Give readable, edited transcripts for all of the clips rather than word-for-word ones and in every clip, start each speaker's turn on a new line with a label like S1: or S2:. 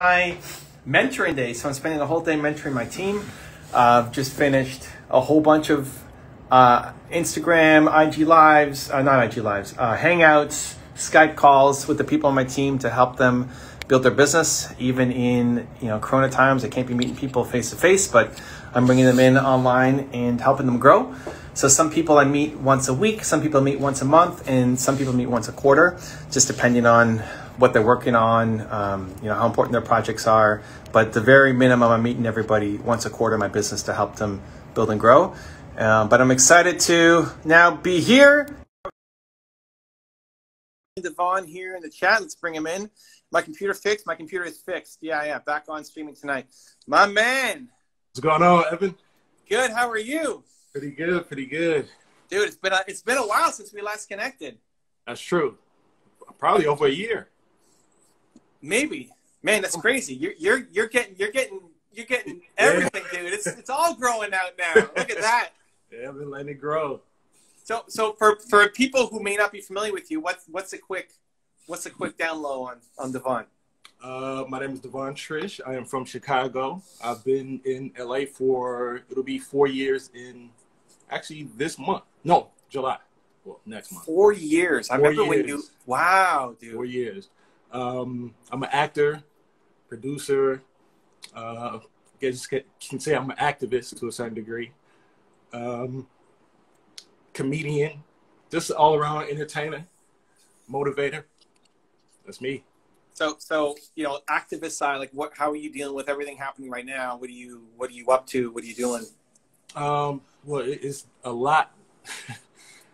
S1: my mentoring day, so I'm spending the whole day mentoring my team. Just finished a whole bunch of Instagram, IG lives, not IG lives, hangouts, Skype calls with the people on my team to help them build their business. Even in Crona times, I can't be meeting people face to face, but I'm bringing them in online and helping them grow. So some people I meet once a week, some people meet once a month, and some people meet once a quarter, just depending on what they're working on, how important their projects are. But the very minimum, I'm meeting everybody once a quarter in my business to help them build and grow. But I'm excited to now be here. Devon here in the chat. Let's bring him in. My computer fixed. My computer is fixed. Yeah. Back on streaming tonight. My man.
S2: What's going on, Evan?
S1: Good. How are you?
S2: Pretty good. Dude,
S1: it's been a while since we last connected.
S2: That's true. Probably over a year.
S1: Maybe. Man, that's crazy. You're getting everything, dude. It's all growing out now. Look at that.
S2: Yeah, I've been letting it grow.
S1: So for people who may not be familiar with you, what's a quick down low on Devon?
S2: My name is Devon Trish. I am from Chicago. I've been in LA it'll be 4 years in actually this month. No, July. Well, next month.
S1: 4 years. I remember when you. Wow, dude.
S2: 4 years. I'm an actor, producer. I guess can say I'm an activist to a certain degree. Comedian, just all around entertainer, motivator. That's me.
S1: So activist side, like how are you dealing with everything happening right now? What are you up to? What are you doing?
S2: Well, it's a lot.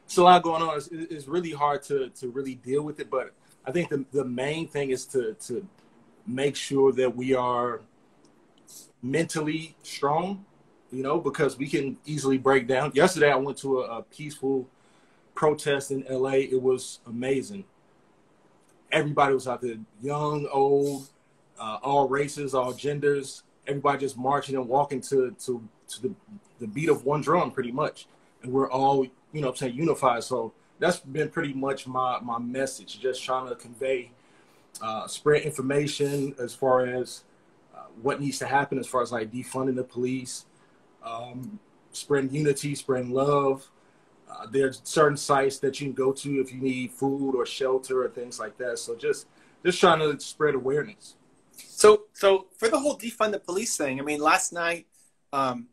S2: It's a lot going on. It's really hard to really deal with it, but I think the main thing is to make sure that we are mentally strong, because we can easily break down. Yesterday, I went to a peaceful protest in LA. It was amazing. Everybody was out there, young, old, all races, all genders. Everybody just marching and walking to the beat of one drum, pretty much. And we're all, unified. So that's been pretty much my message, just trying to convey, spread information as far as what needs to happen, as far as like defunding the police, spreading unity, spreading love. There's certain sites that you can go to if you need food or shelter or things like that. So just trying to spread awareness.
S1: So for the whole defund the police thing, I mean, last night,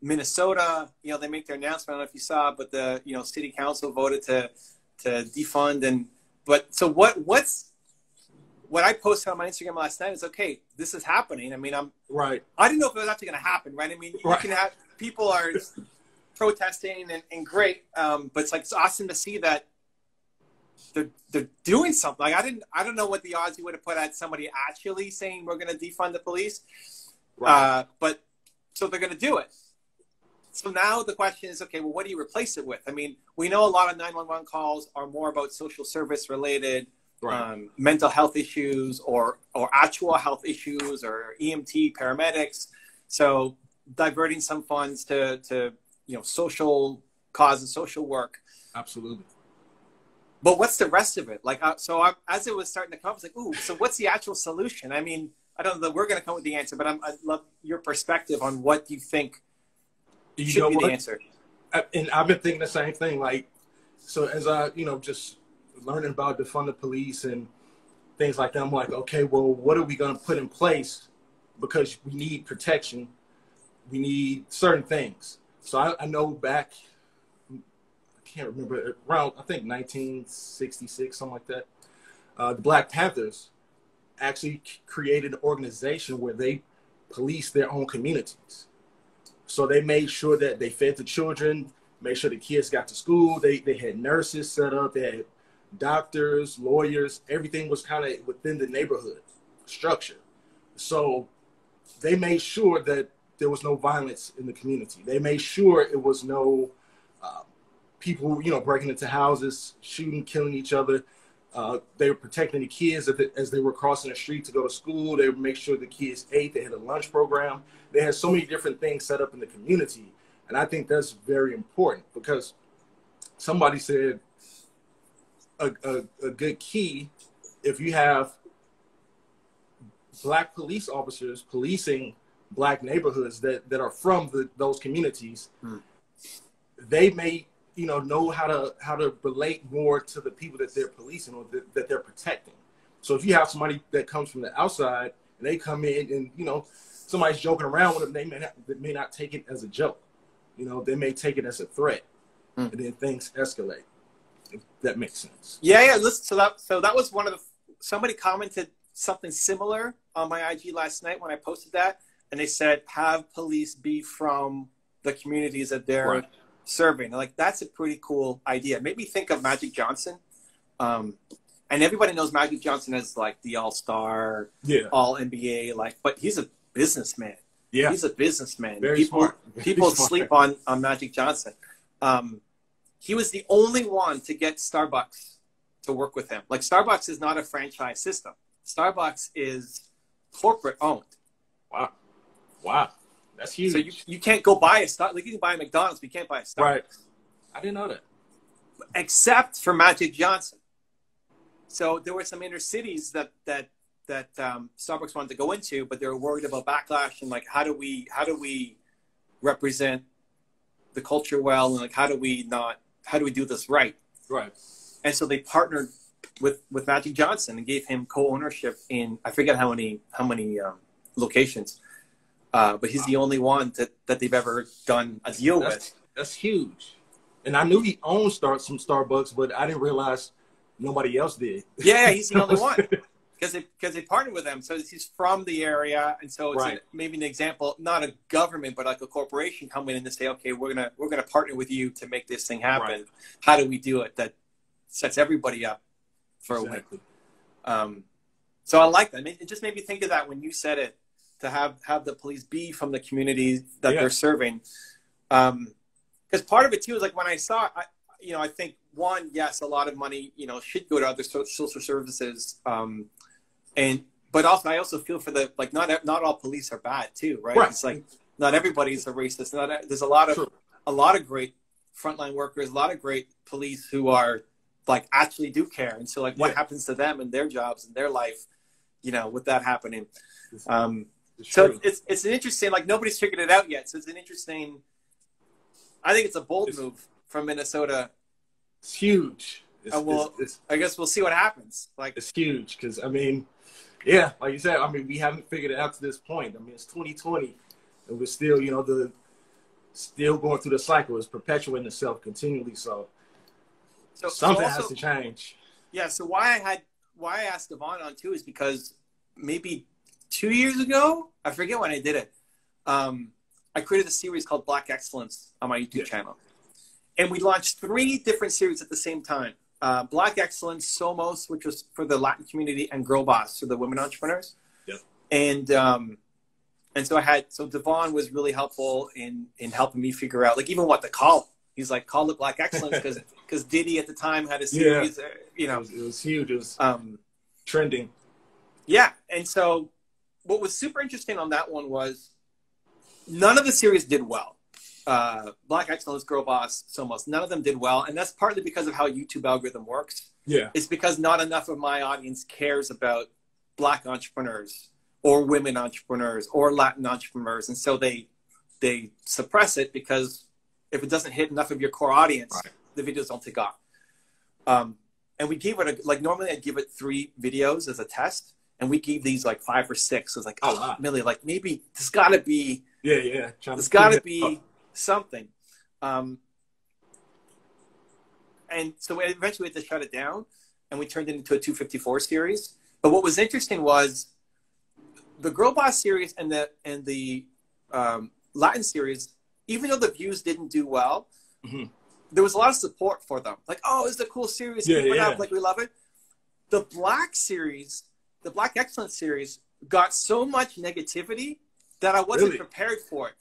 S1: Minnesota, they make their announcement. I don't know if you saw, but the city council voted to defund. So what I posted on my Instagram last night is, okay, this is happening. I mean,
S2: right.
S1: I didn't know if it was actually going to happen, right? I mean, you can have people are protesting and great, but it's awesome to see that they're doing something. Like I don't know what the odds you would have put at somebody actually saying we're going to defund the police, right. But so they're going to do it. So now the question is, okay, well, what do you replace it with? I mean, we know a lot of 911 calls are more about social service related. Right. Mental health issues or actual health issues or EMT paramedics. So diverting some funds to social causes, social work.
S2: Absolutely.
S1: But what's the rest of it? Like, as it was starting to come, I was like, ooh, so what's the actual solution? I mean, I don't know that we're going to come with the answer, but I'd love your perspective on what you think should be the answer.
S2: And I've been thinking the same thing. Like, so as I, just learning about defunded police and things like that, I'm like, okay, well, what are we going to put in place? Because we need protection. We need certain things. So I know back, I can't remember, around, I think 1966, something like that, the Black Panthers actually created an organization where they policed their own communities. So they made sure that they fed the children, made sure the kids got to school. They had nurses set up, they had doctors, lawyers, everything was kind of within the neighborhood structure. So they made sure that there was no violence in the community. They made sure it was no people, breaking into houses, shooting, killing each other. They were protecting the kids as they were crossing the street to go to school. They would make sure the kids ate. They had a lunch program. They had so many different things set up in the community. And I think that's very important because somebody said a good key, if you have black police officers policing black neighborhoods that are from those communities, they may, you know how to relate more to the people that they're policing or that they're protecting. So if you have somebody that comes from the outside and they come in and, you know, somebody's joking around with them, they may not take it as a joke. You know, they may take it as a threat, and then things escalate. If that makes sense.
S1: Yeah. Listen, so that was one of the, somebody commented something similar on my IG last night when I posted that, and they said, have police be from the communities that they're serving. Like, that's a pretty cool idea. Maybe think of Magic Johnson. And everybody knows Magic Johnson as like the all-star, all NBA, like, but he's a businessman. Yeah. He's a businessman.
S2: Very smart.
S1: People sleep on Magic Johnson. He was the only one to get Starbucks to work with him. Like, Starbucks is not a franchise system. Starbucks is corporate owned.
S2: Wow. That's huge.
S1: So you can't go buy a Starbucks. Like, you can buy a McDonald's, but you can't buy a Starbucks.
S2: Right. I didn't know that.
S1: Except for Magic Johnson. So there were some inner cities that Starbucks wanted to go into, but they were worried about backlash and like, how do we represent the culture well, and like, how do we do this right? Right. And so they partnered with Magic Johnson and gave him co-ownership in, I forget how many locations, but he's the only one that they've ever done a deal with.
S2: That's huge. And I knew he owned some Starbucks, but I didn't realize nobody else did.
S1: Yeah, he's the only one because they partnered with him. So he's from the area, and so it's maybe an example, not a government, but like a corporation coming in and say, okay, we're gonna partner with you to make this thing happen. Right. How do we do it that sets everybody up for a win? So I like that. I mean, it just made me think of that when you said it, to have the police be from the communities that they're serving. Because part of it too is like when I saw it, I think one, yes, a lot of money, should go to other social services. But also, I also feel for the, like, not all police are bad too, right? It's like, not everybody's a racist. There's a lot of great frontline workers, a lot of great police who are like, actually do care. And so like, what happens to them and their jobs and their life, with that happening. So it's an interesting, like, nobody's figured it out yet. So it's an interesting, I think it's a bold move from Minnesota.
S2: It's huge.
S1: I guess we'll see what happens. Like,
S2: it's huge because, I mean, yeah, like you said, I mean, we haven't figured it out to this point. I mean, it's 2020, and we're still, still going through the cycle. It's perpetuating itself continually. So something has to change. Yeah.
S1: So why I asked Devon on too is because maybe 2 years ago, I forget when I did it. I created a series called Black Excellence on my YouTube channel. And we launched 3 different series at the same time. Black Excellence, Somos, which was for the Latin community, and Girl Boss for the women entrepreneurs. Yep. And so Devon was really helpful in helping me figure out, like, even what to call it. He's like, call it Black Excellence because Diddy at the time had a series,
S2: It was huge. It was trending.
S1: Yeah. And so what was super interesting on that one was none of the series did well. Black Excellence, Girl Boss, Somos, none of them did well. And that's partly because of how YouTube algorithm works. Yeah. It's because not enough of my audience cares about Black entrepreneurs or women entrepreneurs or Latin entrepreneurs. And so they suppress it because if it doesn't hit enough of your core audience, the videos don't take off. And we gave it, normally I'd give it 3 videos as a test. And we gave these like 5 or 6. So it's like, oh, Millie, like, maybe there's got to be, there's got to be something. And so eventually we had to shut it down, and we turned it into a 254 series. But what was interesting was the Girl Boss series and the Latin series, even though the views didn't do well, there was a lot of support for them. Like, oh, it's a cool series. Keep it up. Like, we love it. The Black series, the Black Excellence series, got so much negativity that I wasn't prepared for it,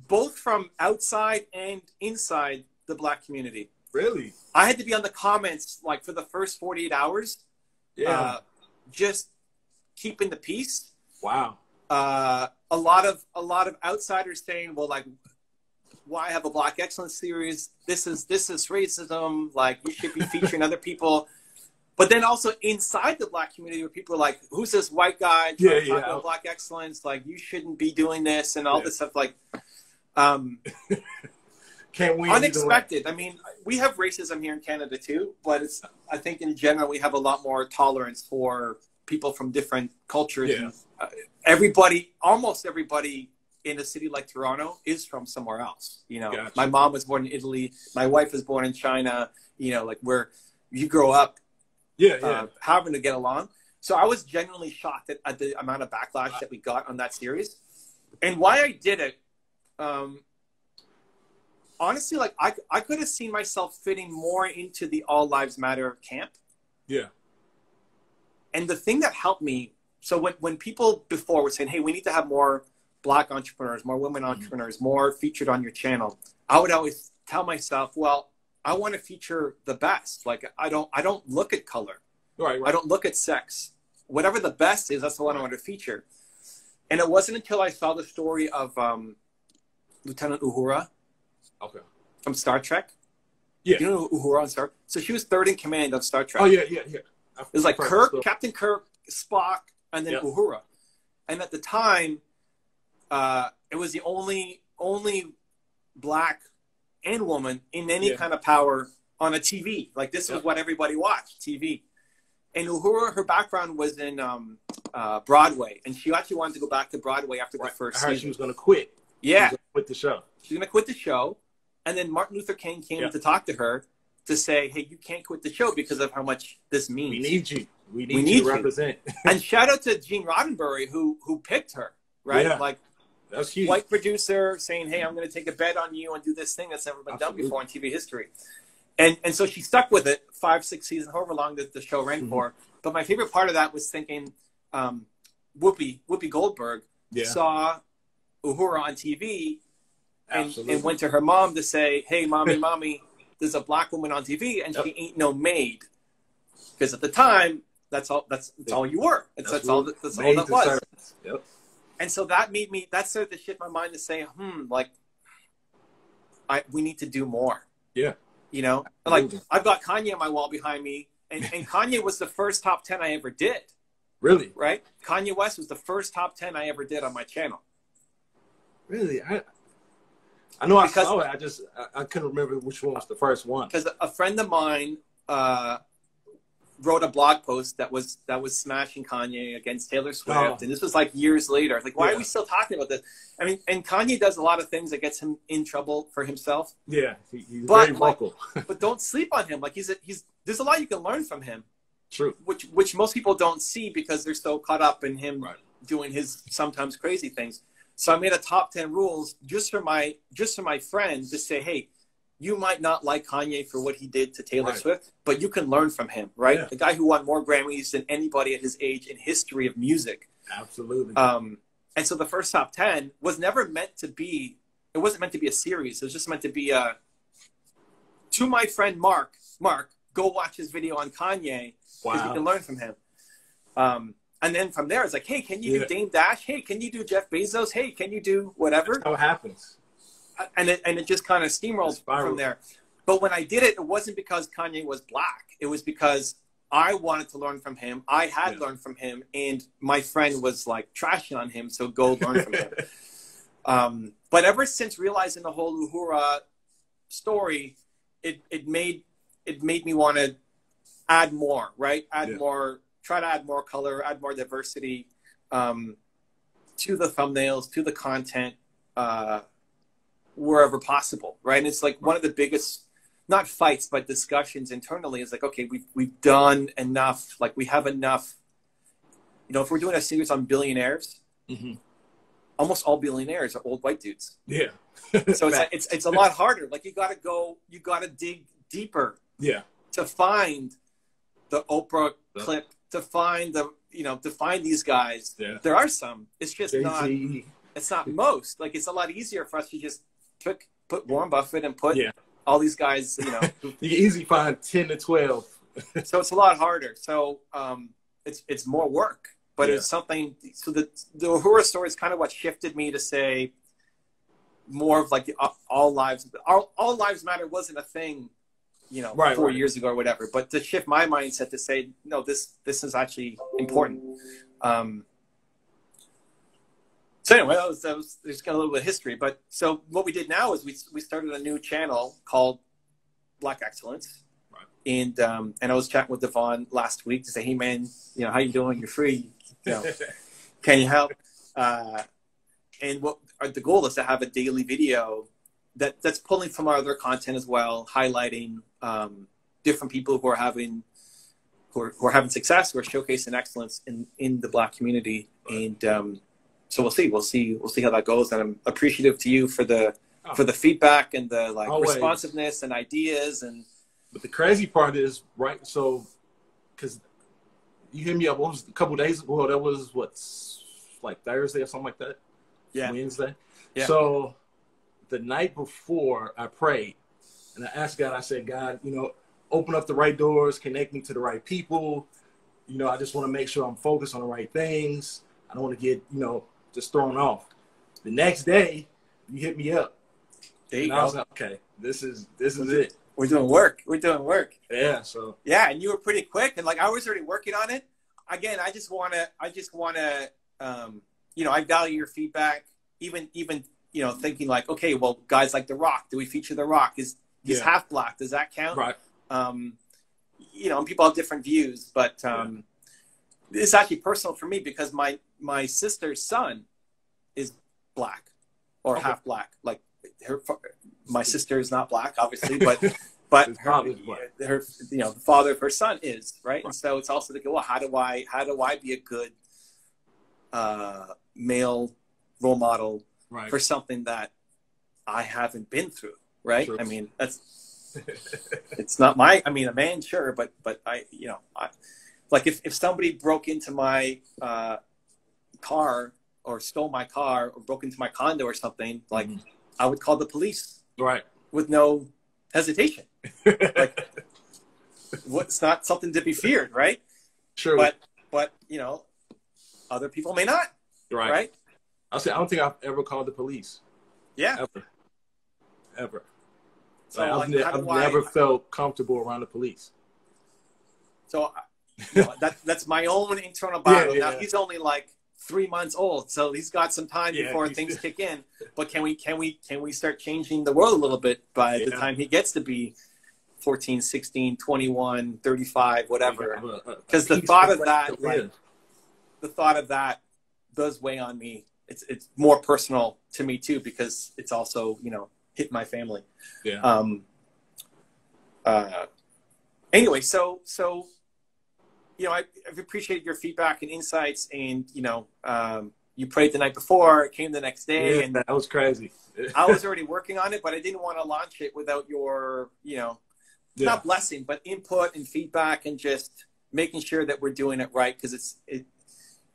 S1: both from outside and inside the Black community.
S2: Really?
S1: I had to be on the comments like for the first 48 hours, just keeping the peace.
S2: Wow.
S1: A lot of outsiders saying, well, like, why have a Black Excellence series? This is racism. Like, you should be featuring other people. But then also inside the Black community, where people are like, "Who's this white guy trying to talk about Black excellence? Like, you shouldn't be doing this," and all this stuff. Like,
S2: can't win.
S1: Unexpected. I mean, we have racism here in Canada too, but I think in general we have a lot more tolerance for people from different cultures.
S2: Yeah.
S1: And, almost everybody in a city like Toronto is from somewhere else. You know,
S2: Gotcha.
S1: My mom was born in Italy. My wife was born in China. You know, like where you grow up. Having to get along. So I was genuinely shocked at the amount of backlash that we got on that series. And why I did it, honestly, like I could have seen myself fitting more into the All Lives Matter camp.
S2: Yeah.
S1: And the thing that helped me, so when people before were saying, "Hey, we need to have more Black entrepreneurs, more women entrepreneurs, more featured on your channel," I would always tell myself, well, I want to feature the best. Like I don't look at color.
S2: Right.
S1: I don't look at sex. Whatever the best is, that's the one I want to feature. And it wasn't until I saw the story of Lieutenant Uhura.
S2: Okay.
S1: From Star Trek.
S2: Yeah.
S1: You know Uhura on Star? So she was third in command of Star Trek.
S2: Oh yeah.
S1: It was like Kirk, Captain Kirk, Spock, and then Uhura. And at the time, it was the only Black and woman in any kind of power on a TV. Like this was what everybody watched, TV. And Uhura, her background was in Broadway, and she actually wanted to go back to Broadway after the first season.
S2: She was going to quit.
S1: Yeah,
S2: quit the show.
S1: She's going to quit the show, and then Martin Luther King came to talk to her to say, "Hey, you can't quit the show because of how much this means.
S2: We need you. We need you to represent."
S1: And shout out to Gene Roddenberry who picked her, right?
S2: Yeah.
S1: Like.
S2: That's huge.
S1: White producer saying, "Hey, I'm going to take a bet on you and do this thing that's never been done before in TV history." And so she stuck with it 5-6 seasons, however long the show ran for. But my favorite part of that was thinking Whoopi Goldberg saw Uhura on TV and went to her mom to say, "Hey, mommy, there's a Black woman on TV and she ain't no maid." Because at the time, that's all you were. That's all that was.
S2: Yep.
S1: And so that started to shift my mind to say, we need to do more.
S2: Yeah.
S1: You know, like I've got Kanye on my wall behind me, and Kanye was the first top 10 I ever did.
S2: Really?
S1: Right? Kanye West was the first top 10 I ever did on my channel.
S2: Really? I know I saw it. I couldn't remember which one was the first one.
S1: Because a friend of mine wrote a blog post that was smashing Kanye against Taylor Swift, and this was like years later. I was like, why are we still talking about this? I mean, and Kanye does a lot of things that gets him in trouble for himself.
S2: Yeah, he's very vocal.
S1: But don't sleep on him. Like there's a lot you can learn from him.
S2: True.
S1: Which most people don't see because they're so caught up in him doing his sometimes crazy things. So I made a top 10 rules just for my friend to say, hey, you might not like Kanye for what he did to Taylor Swift, but you can learn from him, right? Yeah. The guy who won more Grammys than anybody at his age in history of music.
S2: Absolutely.
S1: And so the first top 10 was never meant to be, it wasn't meant to be a series. It was just meant to be to my friend Mark, go watch his video on Kanye because you can learn from him. And then from there, it's like, hey, can you do Dame Dash? Hey, can you do Jeff Bezos? Hey, can you do whatever?
S2: That's how it happens.
S1: And it just kind of steamrolled from there. But when I did it, it wasn't because Kanye was Black. It was because I wanted to learn from him. I had learned from him, and my friend was like trashing on him, so go learn from him. But ever since realizing the whole Uhura story, it made me want to add more, right? More, try to add more color, add more diversity to the thumbnails, to the content, wherever possible, right? And it's like one of the biggest, not fights, but discussions internally is like, okay, we've done enough. Like we have enough. You know, if we're doing a series on billionaires, almost all billionaires are old white dudes.
S2: Yeah.
S1: So it's a lot harder. Like you got to dig deeper.
S2: Yeah.
S1: To find the Oprah clip, to find to find these guys. Yeah. There are some. It's just not. It's not most. Like it's a lot easier for us to just put Warren Buffett and put all these guys. You know,
S2: you can easily find 10 to 12.
S1: So it's a lot harder. So it's more work, but it's something. So the Uhura story is kind of what shifted me to say more of like all lives matter wasn't a thing you know,
S2: Right,
S1: 4 years ago or whatever. But to shift my mindset to say, no, this is actually important. So anyway, that was just got a little bit of history. But so what we did now is we started a new channel called Black Excellence.
S2: Right.
S1: And I was chatting with Devon last week to say, hey man, you know, how you doing? You're free. You know, can you help? And what the goal is to have a daily video that's pulling from our other content as well, highlighting different people who are having success, who are showcasing excellence in the Black community. And so we'll see how that goes. And I'm appreciative to you for the feedback and the responsiveness and ideas. And
S2: but the crazy part is, right, so because you hit me up, what was a couple days ago? That was like Thursday or something like that.
S1: Yeah.
S2: Wednesday.
S1: Yeah.
S2: So the night before, I prayed and I asked God, I said, God, you know, open up the right doors, connect me to the right people. You know, I just want to make sure I'm focused on the right things. I don't want to get, you know, just thrown off. The next day, you hit me up.
S1: There you go.
S2: I was like, okay, this is it.
S1: We're doing work.
S2: Yeah. So
S1: yeah, and you were pretty quick, and like I was already working on it. Again, I just wanna, you know, I value your feedback. Even you know, thinking like, okay, well, guys like The Rock, do we feature The Rock? He's half Black. Does that count?
S2: Right.
S1: You know, and people have different views, but it's actually personal for me because my sister's son is Black or half Black. Like my sister is not Black, obviously, but her, you know, the father of her son is, right? And so it's also to go, well, how do I be a good male role model for something that I haven't been through, right? True. I mean, it's not a man, sure, but I, you know, like if somebody broke into my car or stole my car or broke into my condo or something, like I would call the police,
S2: right,
S1: with no hesitation. Like, it's not something to be feared, right?
S2: Sure.
S1: But you know, other people may not, right?
S2: I'll say I don't think I've ever called the police. Yeah. Ever. So I've never felt comfortable around the police.
S1: So you know, that's my own internal battle. Now he's only like 3 months old, so he's got some time before things kick in. But can we start changing the world a little bit by the time he gets to be 14, 16, 21, 35, whatever? Because the thought of that does weigh on me. It's more personal to me too, because it's also, you know, hit my family. Yeah. Anyway, so you know, I've appreciated your feedback and insights, and you know, you prayed the night before, it came the next day, and
S2: that was crazy.
S1: I was already working on it, but I didn't want to launch it without your, you know, not blessing, but input and feedback, and just making sure that we're doing it right. Because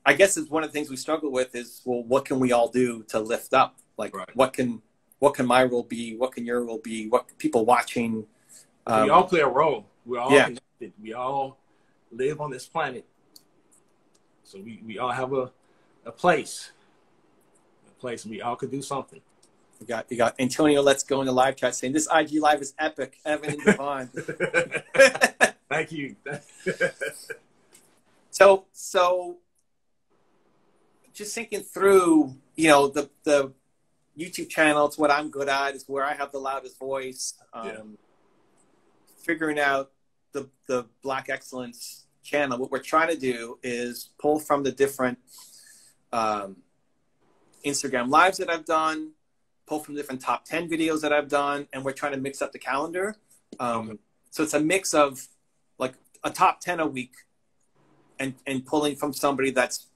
S1: I guess it's one of the things we struggle with is, well, what can we all do to lift up? Like, what can my role be? What can your role be? What people watching?
S2: We all play a role. We're all connected. We all live on this planet. So we all have a place. And we all could do something.
S1: You got Antonio Let's Go in the live chat saying, this IG live is epic. Evan and Devon.
S2: Thank you.
S1: So just thinking through, you know, the YouTube channel, it's what I'm good at, it's where I have the loudest voice. Figuring out the Black Excellence channel, what we're trying to do is pull from the different Instagram lives that I've done, pull from different top 10 videos that I've done, and we're trying to mix up the calendar. So it's a mix of like a top 10 a week and pulling from somebody that's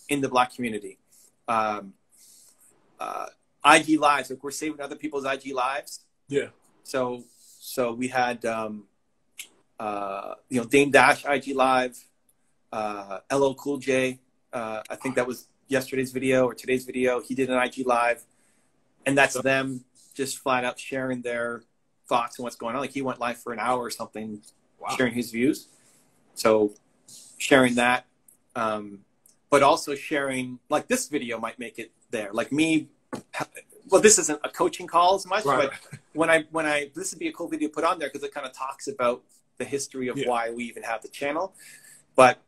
S1: in the Black community. IG lives, like we're saving other people's IG lives. Yeah. So we had, you know, Dame Dash IG live, LL Cool J. I think that was yesterday's video or today's video. He did an IG live, and that's them just flat out sharing their thoughts and what's going on. Like he went live for an hour or something, sharing his views. So sharing that, but also sharing, like this video might make it there. Like me, well, this isn't a coaching call as much, this would be a cool video to put on there because it kind of talks about the history of why we even have the channel. But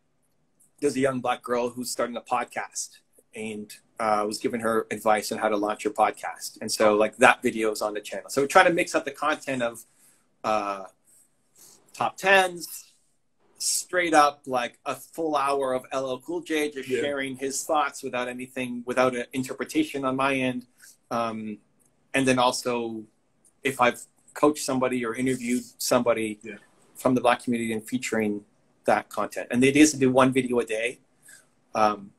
S1: there's a young Black girl who's starting a podcast and was giving her advice on how to launch your podcast. And so like that video is on the channel. So we're trying to mix up the content of top tens, straight up like a full hour of LL Cool J just sharing his thoughts without anything, without an interpretation on my end. And then also if I've coached somebody or interviewed somebody from the Black community and featuring that content. And the idea is to do one video a day and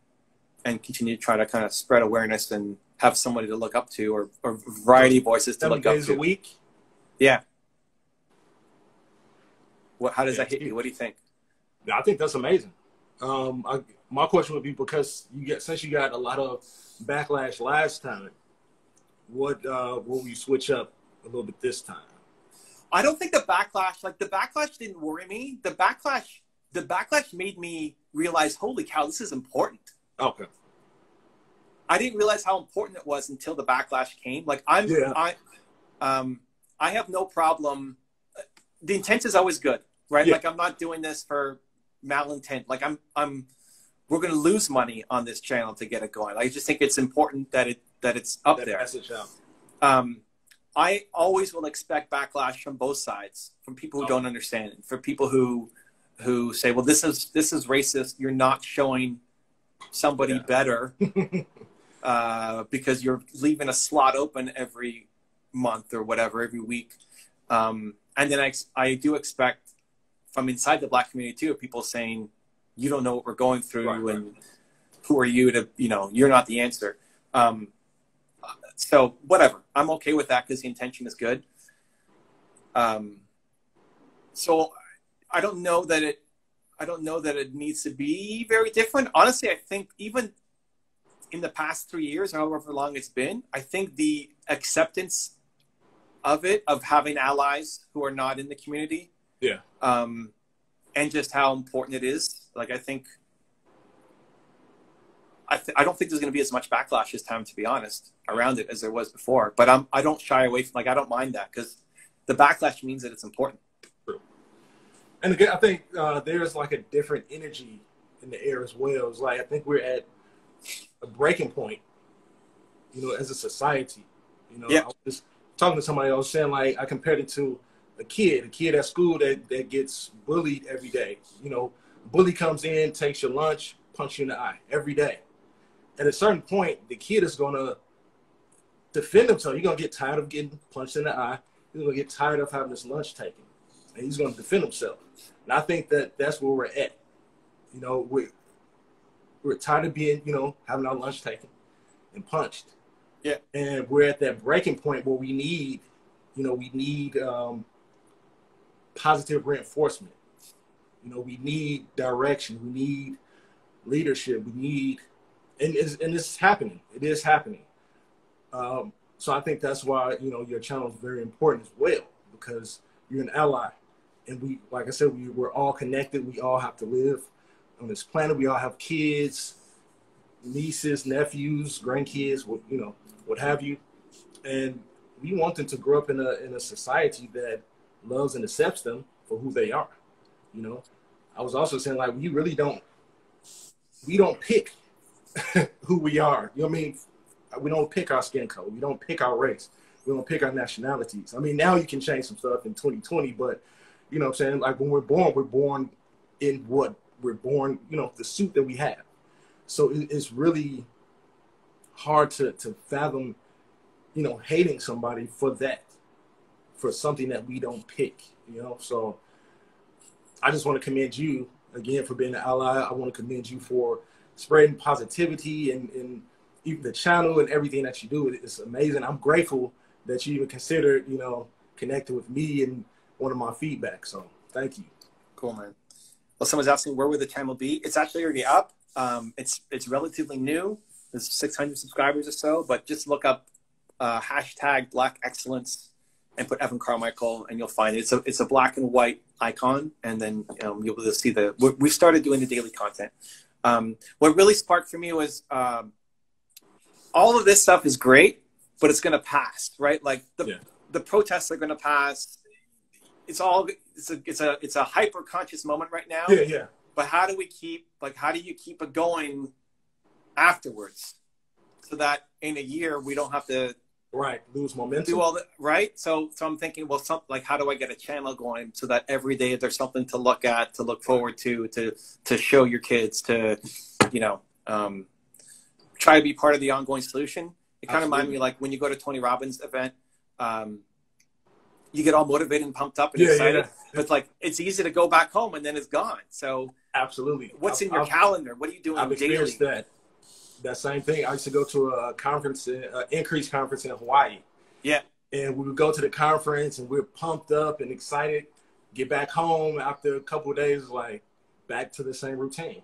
S1: continue to try to kind of spread awareness and have somebody to look up to or a variety of voices to look up to.
S2: 7 days a week?
S1: Yeah. How does that hit you? What do you think?
S2: I think that's amazing. My question would be, because since you got a lot of backlash last time, what will you switch up a little bit this time?
S1: I don't think the backlash didn't worry me. The backlash made me realize, holy cow, this is important.
S2: Okay.
S1: I didn't realize how important it was until the backlash came. Like I have no problem. The intent is always good, right? Like I'm not doing this for malintent. Like we're going to lose money on this channel to get it going. I just think it's important that it's up there.
S2: Message out.
S1: I always will expect backlash from both sides, from people who don't understand it, for people who say, well, this is racist. You're not showing somebody better because you're leaving a slot open every month or whatever, every week. And then I do expect from inside the Black community too, people saying, you don't know what we're going through and who are you to, you're not the answer. So whatever, I'm okay with that because the intention is good. So I don't know that it needs to be very different. Honestly, I think even in the past 3 years, however long it's been, I think the acceptance of having allies who are not in the community, and just how important it is. Like, I don't think there's going to be as much backlash this time, to be honest, around it as there was before. But I don't shy away from, I don't mind that because the backlash means that it's important.
S2: True. And again, I think there's like a different energy in the air as well. It's like, I think we're at a breaking point, as a society. I was just talking to somebody, I was saying, like, I compared it to a kid at school that gets bullied every day. Bully comes in, takes your lunch, punch you in the eye every day. At a certain point, the kid is going to defend himself. He's going to get tired of getting punched in the eye. He's going to get tired of having his lunch taken. And he's going to defend himself. And I think that's where we're at. We're tired of being, having our lunch taken and punched. Yeah. And we're at that breaking point where we need positive reinforcement. We need direction. We need leadership. We need, and it's happening. It is happening. So I think that's why, your channel is very important as well, because you're an ally. And we, like I said, we're all connected. We all have to live on this planet. We all have kids, nieces, nephews, grandkids, what have you. And we want them to grow up in a society that loves and accepts them for who they are. I was also saying, like, we don't pick who we are. You know what I mean? We don't pick our skin color. We don't pick our race. We don't pick our nationalities. I mean, now you can change some stuff in 2020, but you know what I'm saying? Like, when we're born in what we're born, the suit that we have. So it's really hard to fathom, hating somebody for something that we don't pick, So I just want to commend you again for being an ally. I want to commend you for spreading positivity and even the channel and everything that you do. It's amazing. I'm grateful that you even considered, connecting with me and one of my feedback. So thank you.
S1: Cool, man. Well, someone's asking, where would the channel be? It's actually already up. It's relatively new. There's 600 subscribers or so, but just look up hashtag Black Excellence and put Evan Carmichael and you'll find it. It's a black and white icon. And then you'll be able to see we started doing the daily content. What really sparked for me was all of this stuff is great, but it's going to pass, right? Like the the protests are going to pass. It's a hyper conscious moment right now.
S2: Yeah, yeah.
S1: But how do you keep it going afterwards, so that in a year we don't have to
S2: lose momentum.
S1: Do all that, right? So I'm thinking, well, how do I get a channel going so that every day there's something to look at, to look forward to show your kids, to, you know, try to be part of the ongoing solution. It kind of reminds me like when you go to Tony Robbins' event, you get all motivated and pumped up and excited. Yeah. But it's like, it's easy to go back home and then it's gone. So
S2: absolutely.
S1: What's in your calendar? What are you doing daily?
S2: That same thing. I used to go to a conference, increase conference in Hawaii.
S1: Yeah.
S2: And we would go to the conference and we're pumped up and excited. Get back home after a couple of days, like back to the same routine.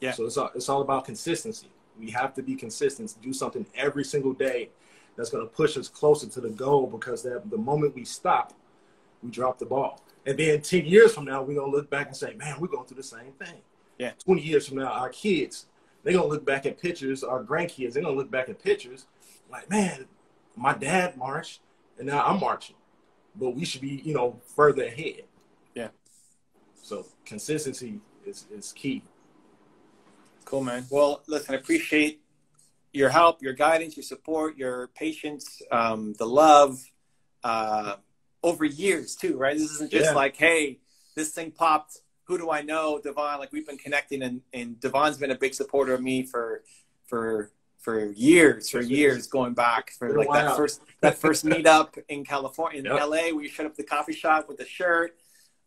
S1: Yeah.
S2: So it's all about consistency. We have to be consistent, to do something every single day that's going to push us closer to the goal, because the moment we stop, we drop the ball. And then 10 years from now, we're going to look back and say, man, we're going through the same thing.
S1: Yeah.
S2: 20 years from now, our kids, they're going to look back at pictures, our grandkids, they're going to look back at pictures like, man, my dad marched and now I'm marching. But we should be, you know, further ahead.
S1: Yeah.
S2: So consistency is key.
S1: Cool, man. Well, listen, I appreciate your help, your guidance, your support, your patience, the love, over years too, right? This isn't just like, hey, this thing popped. Who do I know? Devon, like we've been connecting, and Devon's been a big supporter of me for years, going back for like that first meetup in California, in LA, where you showed up at the coffee shop with the shirt.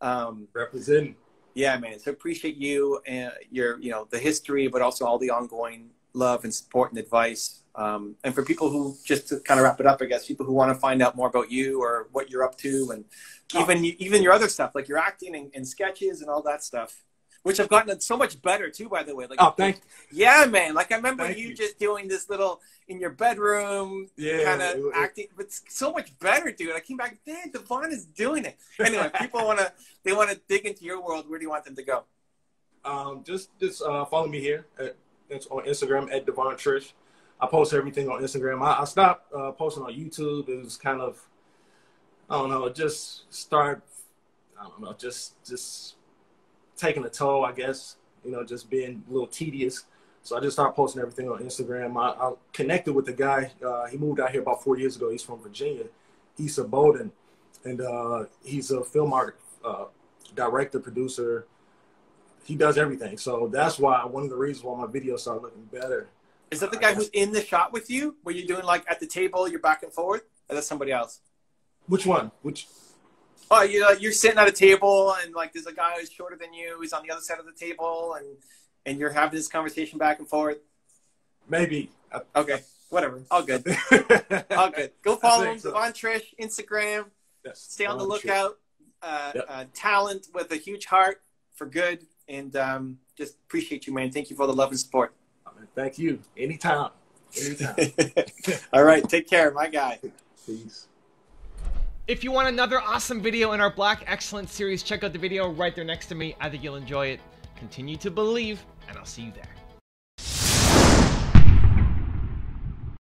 S2: Representing.
S1: Yeah, man. So appreciate you and your, you know, the history, but also all the ongoing love and support and advice. And for people who, just to kind of wrap it up, I guess, people who want to find out more about you or what you're up to, and even your other stuff, like your acting and sketches and all that stuff, which I've gotten so much better too, by the way. Like,
S2: thank you.
S1: Yeah, man. Like I remember you just doing this little in your bedroom, kind of acting, but it's so much better, dude. I came back, man, Devon is doing it. Anyway, people want to dig into your world. Where do you want them to go?
S2: Just follow me here on Instagram at Devon Trish. I post everything on Instagram. I stopped posting on YouTube. It was kind of, I don't know, just taking a toll, I guess, you know, just being a little tedious. So I just started posting everything on Instagram. I connected with the guy. He moved out here about 4 years ago. He's from Virginia. He's a Bowden, and he's a film art director, producer. He does everything. So that's why, one of the reasons why my videos started looking better.
S1: Is that the guy who's in the shot with you, where you're doing like at the table, you're back and forth? Or that's somebody else?
S2: Which one?
S1: Oh, you're sitting at a table and like there's a guy who's shorter than you, who's on the other side of the table, and you're having this conversation back and forth.
S2: Maybe.
S1: Okay, whatever. All good. All good. Go follow him, Devon Trish, Instagram.
S2: Yes,
S1: stay on the lookout. Talent with a huge heart for good, and just appreciate you, man. Thank you for the love and support.
S2: Thank you. Anytime.
S1: All right. Take care, my guy.
S2: Peace.
S3: If you want another awesome video in our Black Excellence series, check out the video right there next to me. I think you'll enjoy it. Continue to believe, and I'll see you there.